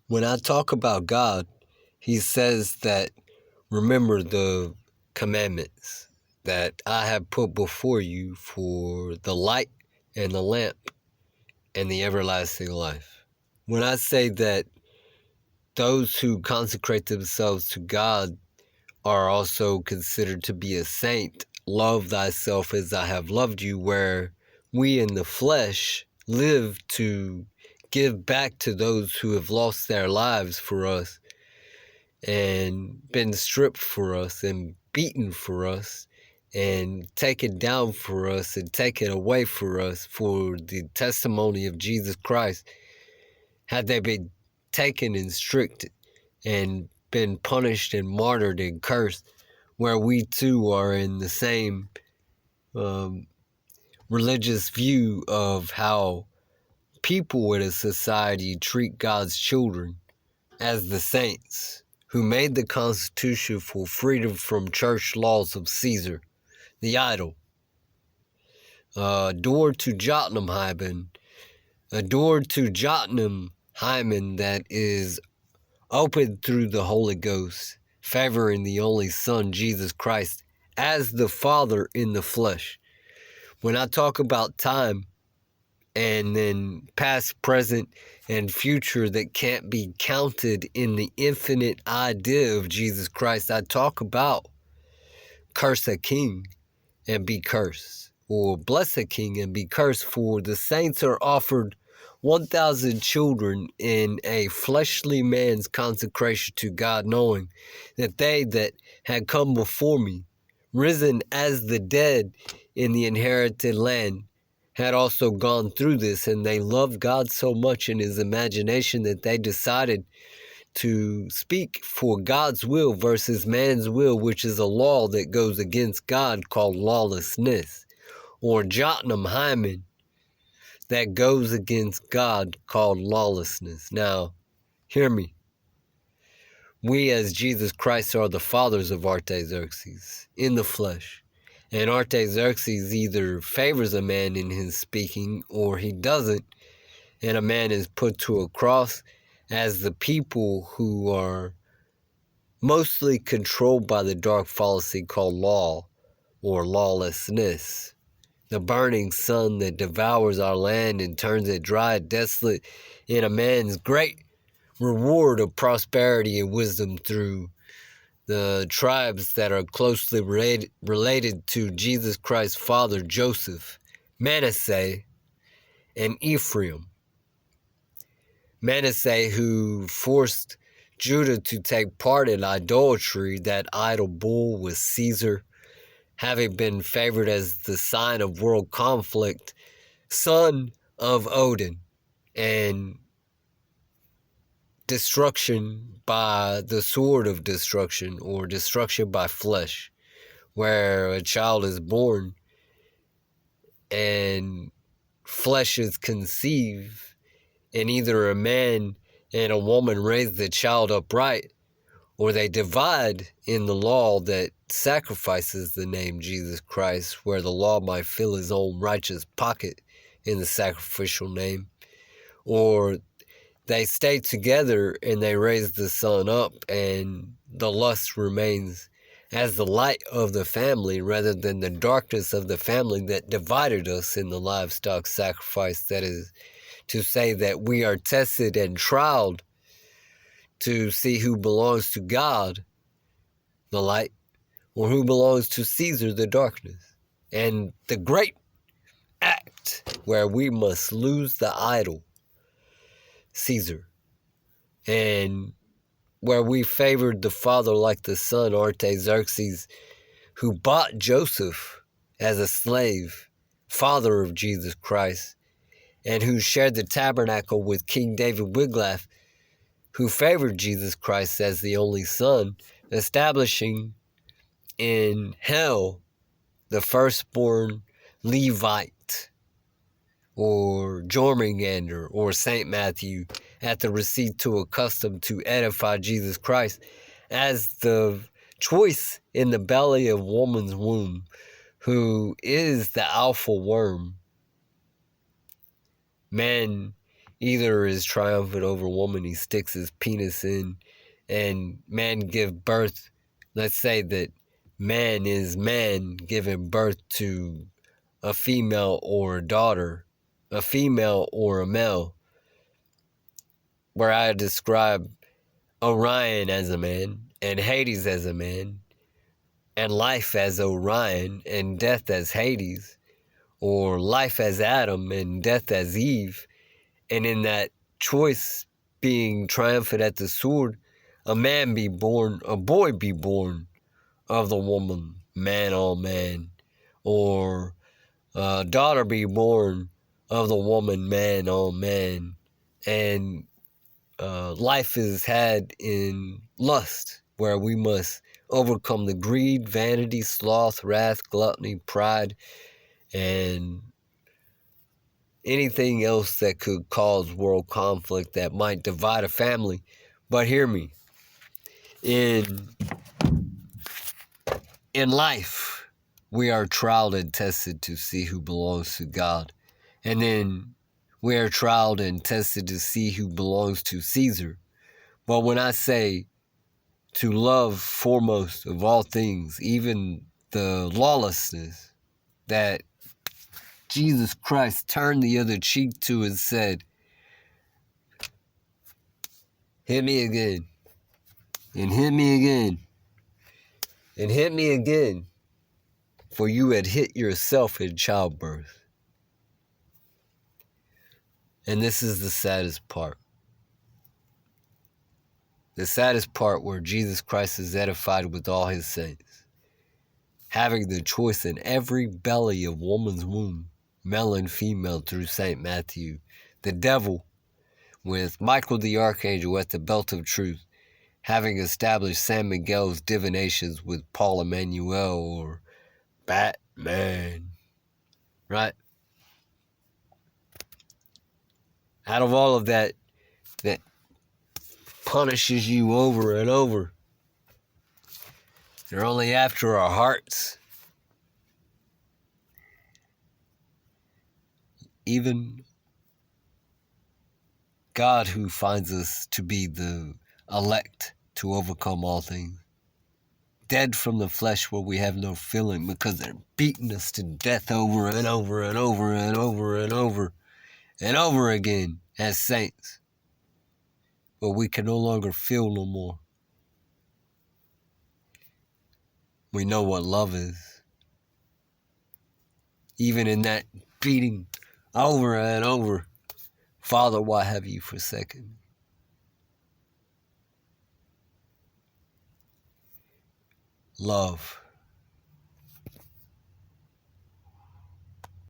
When I talk about God, he says that remember the commandments that I have put before you for the light and the lamp and the everlasting life. When I say that those who consecrate themselves to God are also considered to be a saint, love thyself as I have loved you, where we in the flesh live to give back to those who have lost their lives for us and been stripped for us and beaten for us and taken down for us and taken away for us for the testimony of Jesus Christ. Had they been taken and strict and been punished and martyred and cursed, where we too are in the same religious view of how people in a society treat God's children as the saints who made the Constitution for freedom from church laws of Caesar, the idol. Door to Jotunheim, a door to Jotunheim that is opened through the Holy Ghost, favoring the only Son, Jesus Christ, as the Father in the flesh. When I talk about time and then past, present, and future that can't be counted in the infinite idea of Jesus Christ, I talk about curse a king and be cursed, or bless a king and be cursed, for the saints are offered 1,000 children in a fleshly man's consecration to God, knowing that they that had come before me, risen as the dead in the inherited land, had also gone through this, and they loved God so much in his imagination that they decided to speak for God's will versus man's will, which is a law that goes against God called lawlessness, or Jotunheim that goes against God called lawlessness. Now, hear me. We as Jesus Christ are the fathers of Artaxerxes in the flesh. And Artaxerxes either favors a man in his speaking or he doesn't, and a man is put to a cross as the people who are mostly controlled by the dark fallacy called law or lawlessness. The burning sun that devours our land and turns it dry and desolate in a man's great reward of prosperity and wisdom through the tribes that are closely related to Jesus Christ's father, Joseph, Manasseh, and Ephraim. Manasseh, who forced Judah to take part in idolatry, that idol bull with Caesar, having been favored as the sign of world conflict, son of Odin, and destruction by the sword of destruction, or destruction by flesh, where a child is born and flesh is conceived, and either a man and a woman raise the child upright, or they divide in the law that sacrifices the name Jesus Christ, where the law might fill his own righteous pocket in the sacrificial name, or they stay together and they raise the son up, and the lust remains as the light of the family rather than the darkness of the family that divided us in the livestock sacrifice. That is to say that we are tested and trialed to see who belongs to God, the light, or who belongs to Caesar, the darkness. And the great act where we must lose the idol, Caesar, and where we favored the father like the son, Artaxerxes, who bought Joseph as a slave, father of Jesus Christ, and who shared the tabernacle with King David Wiglaf, who favored Jesus Christ as the only son, establishing in hell the firstborn Levite, or Jormungandr, or Saint Matthew, at the receipt to a custom to edify Jesus Christ, as the choice in the belly of woman's womb, who is the alpha worm. Man either is triumphant over woman, he sticks his penis in, and man give birth. Let's say that man is man giving birth to a female or a daughter, a female or a male, where I describe Orion as a man, and Hades as a man, and life as Orion, and death as Hades, or life as Adam, and death as Eve, and in that choice being triumphant at the sword, a man be born, a boy be born of the woman, man on man, or a daughter be born of the woman, man on man, and life is had in lust, where we must overcome the greed, vanity, sloth, wrath, gluttony, pride, and anything else that could cause world conflict that might divide a family. But hear me, in life, we are tried and tested to see who belongs to God. And then we are tried and tested to see who belongs to Caesar. But when I say to love foremost of all things, even the lawlessness that Jesus Christ turned the other cheek to and said, hit me again, and hit me again, and hit me again, for you had hit yourself in childbirth. And this is the saddest part. The saddest part, where Jesus Christ is edified with all his saints, having the choice in every belly of woman's womb, male and female, through St. Matthew. The devil, with Michael the Archangel at the belt of truth, having established San Miguel's divinations with Paul Emmanuel, or Batman, right? Out of all of that, that punishes you over and over, they're only after our hearts. Even God, who finds us to be the elect to overcome all things, dead from the flesh where we have no feeling, because they're beating us to death over and over and over and over and over and over again as saints, but we can no longer feel no more. We know what love is. Even in that beating over and over, Father, why have you forsaken me? Love.